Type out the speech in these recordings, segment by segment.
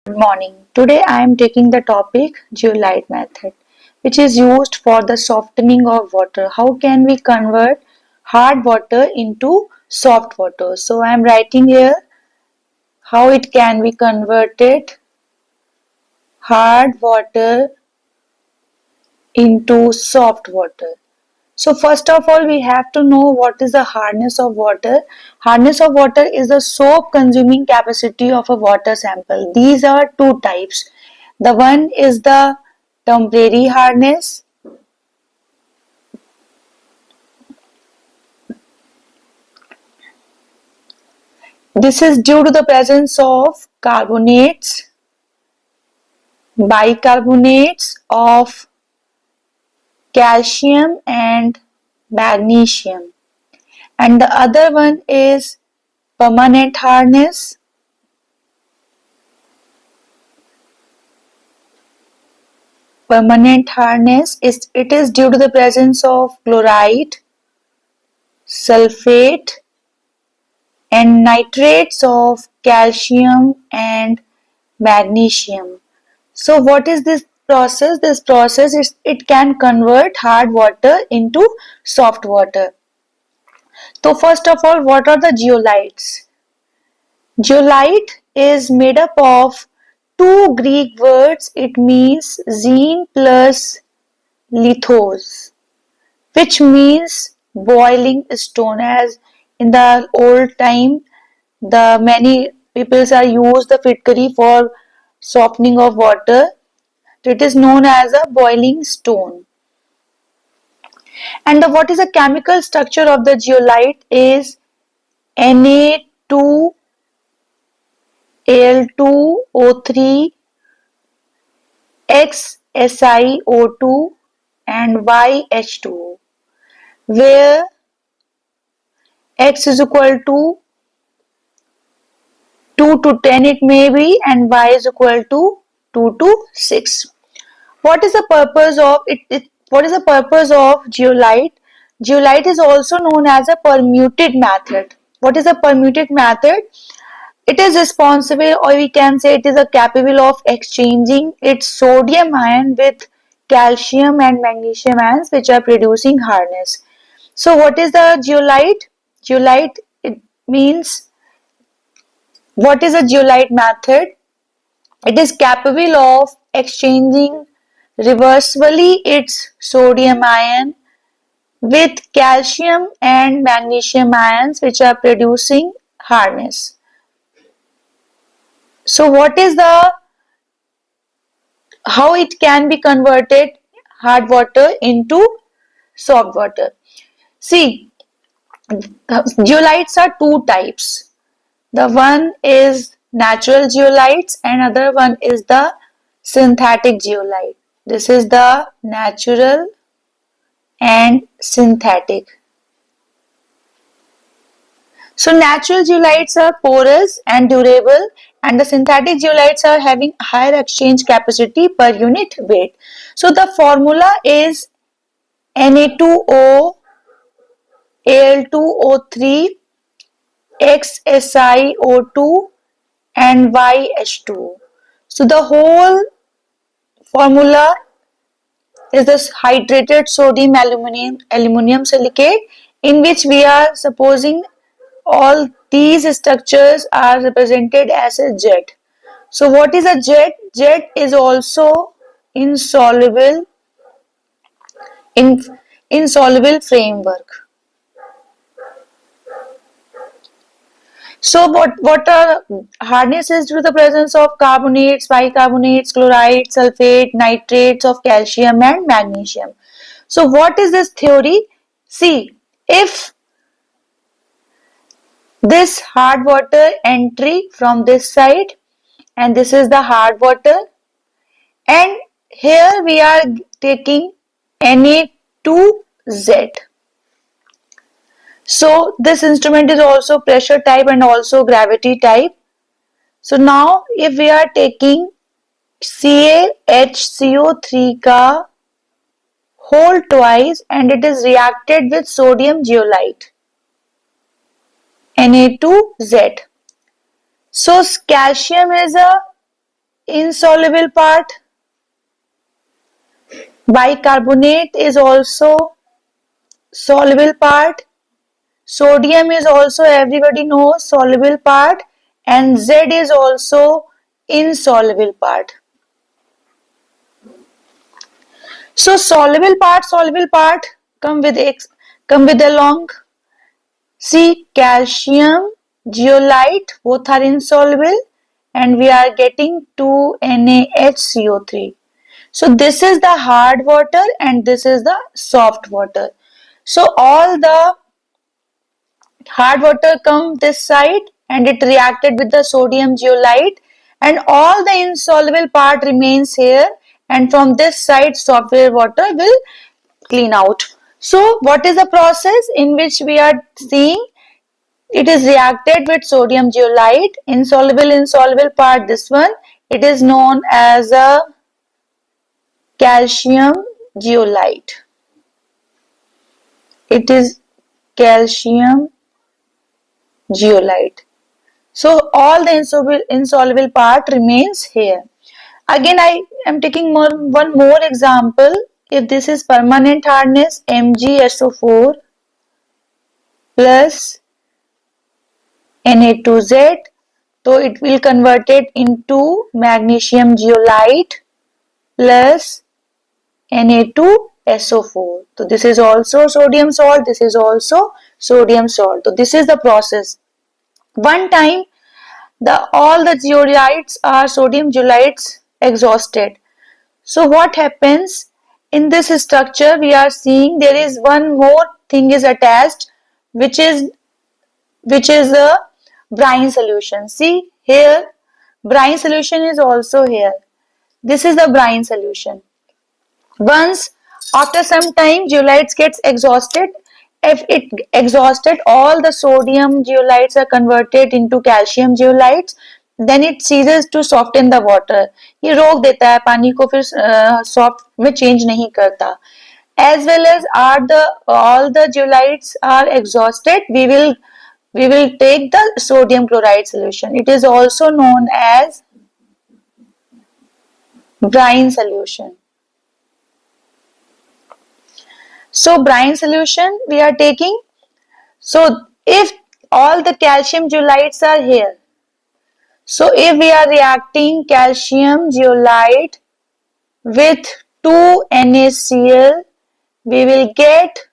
Good morning. Today I am taking the topic zeolite method, which is used for the softening of water. How can we convert hard water into soft water? So I am writing here how it can be converted hard water into soft water. So first of all, we have to know what is the hardness of water. Hardness of water is the soap consuming capacity of a water sample. These are two types. The one is the temporary hardness. This is due to the presence of carbonates, bicarbonates of calcium and magnesium. And the other one is permanent hardness. Permanent hardness is due to the presence of chloride, sulfate, and nitrates of calcium and magnesium. So what is this process? This process is it can convert hard water into soft water. So first of all, what are the zeolites? Zeolite is made up of two Greek words. It means zine plus lithos, which means boiling stone. As in the old time, the many peoples are used the fitkari for softening of water. It is known as a boiling stone. And what is the chemical structure of the zeolite is Na2Al2O3 XSiO2 and YH2O, where X is equal to 2 to 10 it may be, and Y is equal to 2 to 6. What is the purpose of it? What is the purpose of zeolite? Zeolite is also known as a permuted method. What is a permuted method? It is responsible, or we can say it is capable of exchanging its sodium ion with calcium and magnesium ions, which are producing hardness. So what is the zeolite? Zeolite, it means, what is a zeolite method? It is capable of exchanging reversibly its sodium ion with calcium and magnesium ions, which are producing hardness. So what is the how it can be converted hard water into soft water? See, zeolites are two types. The one is natural zeolites and other one is the synthetic zeolite. This is the natural and synthetic. So natural zeolites are porous and durable, and the synthetic zeolites are having higher exchange capacity per unit weight. So the formula is Na2O Al2O3 XSiO2 and YH2O. So the whole formula is this hydrated sodium aluminum silicate, in which we are supposing all these structures are represented as a jet. So what is a jet? Jet is also insoluble in insoluble framework. So what are hardness is due to the presence of carbonates, bicarbonates, chloride, sulfate, nitrates of calcium and magnesium. So what is this theory? See, if this hard water entry from this side, and this is the hard water, and here we are taking Na2Z. So this instrument is also pressure type and also gravity type. So now if we are taking CaHCO3 ka whole twice and it is reacted with sodium zeolite, Na2Z. So calcium is a insoluble part. Bicarbonate is also soluble part. Sodium is also, everybody knows, soluble part, and Z is also insoluble part. So soluble part come with along. See, calcium, zeolite, both are insoluble, and we are getting 2NaHCO3. So this is the hard water and this is the soft water. So all the hard water come this side and it reacted with the sodium zeolite, and all the insoluble part remains here, and from this side software water will clean out. So what is the process in which we are seeing? It is reacted with sodium zeolite, insoluble part, this one, it is known as a calcium zeolite. It is calcium zeolite. So all the insoluble part remains here. Again, I am taking one more example. If this is permanent hardness, MgSO4 plus Na2Z, so it will convert it into magnesium zeolite plus Na2SO4. So this is also sodium salt, this is also sodium salt. So this is the process. One time all the zeolites are sodium zeolites exhausted. So what happens in this structure? We are seeing there is one more thing is attached, which is a brine solution. See here, brine solution is also here. This is the brine solution. Once after some time zeolites gets exhausted, if it exhausted, all the sodium zeolites are converted into calcium zeolites, then it ceases to soften the water. ये रोक देता है पानी को, फिर soft में change नहीं करता. As well as all the zeolites are exhausted, we will take the sodium chloride solution. It is also known as brine solution. So brine solution we are taking. So if all the calcium zeolites are here, so if we are reacting calcium zeolite with 2NaCl, we will get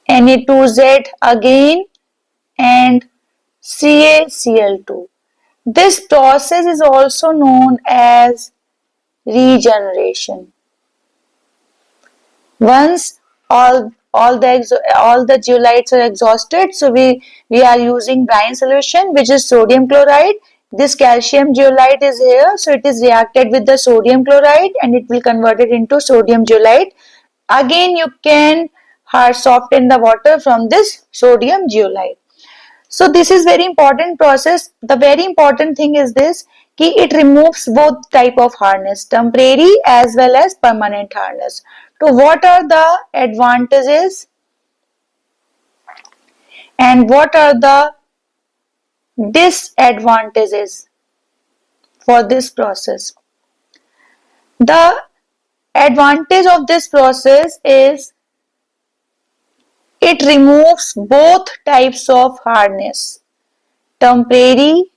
Na2Z again and CaCl2. This process is also known as regeneration. Once all the zeolites are exhausted, so we are using brine solution, which is sodium chloride. This calcium zeolite is here, so it is reacted with the sodium chloride and it will convert it into sodium zeolite. Again, you can soften the water from this sodium zeolite. So this is very important process. The very important thing is this, कि it removes both type of hardness, temporary as well as permanent hardness. So what are the advantages and what are the disadvantages for this process? The advantage of this process is it removes both types of hardness, temporary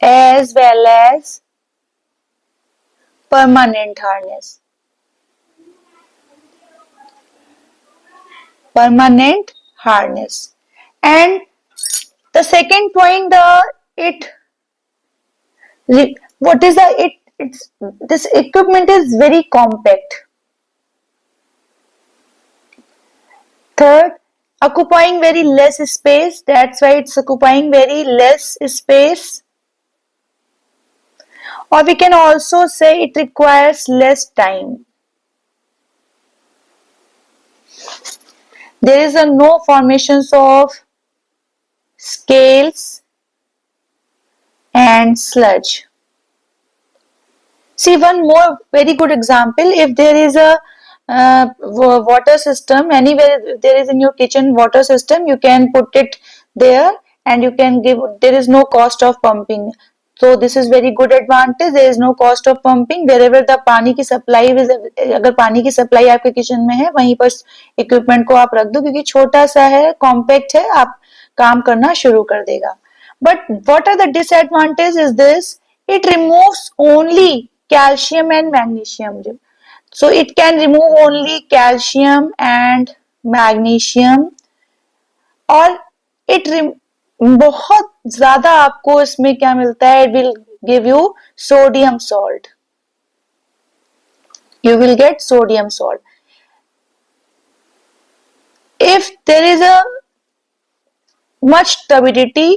as well as permanent hardness. Permanent hardness. And the second point, this equipment is very compact. Third, occupying very less space. That's why it's occupying very less space. Or we can also say it requires less time. There is no formations of scales and sludge. See one more very good example. If there is a water system, anywhere there is in your kitchen water system, you can put it there and you can give, there is no cost of pumping. So this is very good advantage. There is no cost of pumping wherever the पानी की supply is, अगर पानी की supply आपके kitchen में है वहीं पर equipment को आप रख दो, क्योंकि छोटा सा है, compact है, आप काम करना शुरू कर देगा. But what are the disadvantages is this? It removes only calcium and magnesium. So it can remove only calcium and magnesium, और बहुत ज्यादा आपको इसमें क्या मिलता है, it will give you sodium salt. You will get sodium salt. If there is a much turbidity,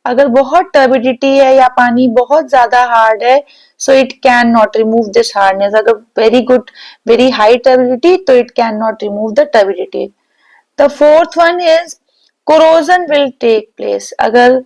अगर बहुत turbidity है या पानी बहुत ज्यादा hard है, so it cannot remove this hardness. अगर very high turbidity, तो it cannot remove the turbidity. The fourth one is corrosion will take place. अगर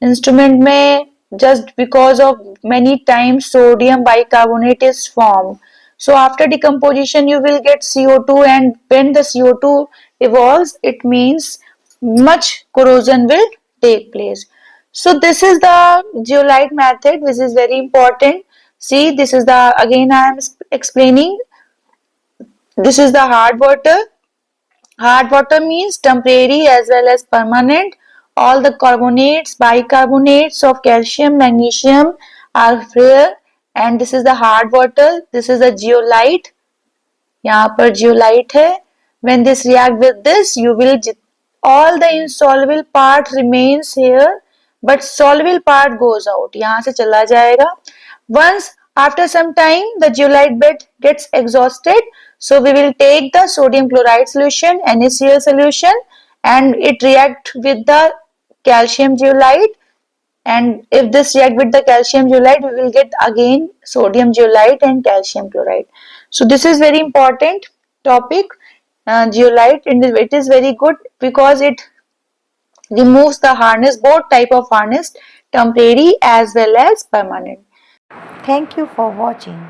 instrument में just because of many times sodium bicarbonate is formed, so after decomposition you will get CO2, and when the CO2 evolves, it means much corrosion will take place. So this is the zeolite method, which is very important. See, this is the, again I am explaining, this is the hard water. Hard water means temporary as well as permanent. All the carbonates, bicarbonates of calcium, magnesium are rare, and this is the hard water. This is a zeolite. यहाँ पर zeolite है. When this react with this, you will, all the insoluble part remains here, but soluble part goes out. यहाँ से चला जाएगा. Once after some time the zeolite bed gets exhausted, so we will take the sodium chloride solution, NaCl solution, and it react with the calcium zeolite, and if this react with the calcium zeolite, we will get again sodium zeolite and calcium chloride. So this is very important topic, zeolite, and it is very good because it removes the hardness, both type of hardness, temporary as well as permanent. Thank you for watching.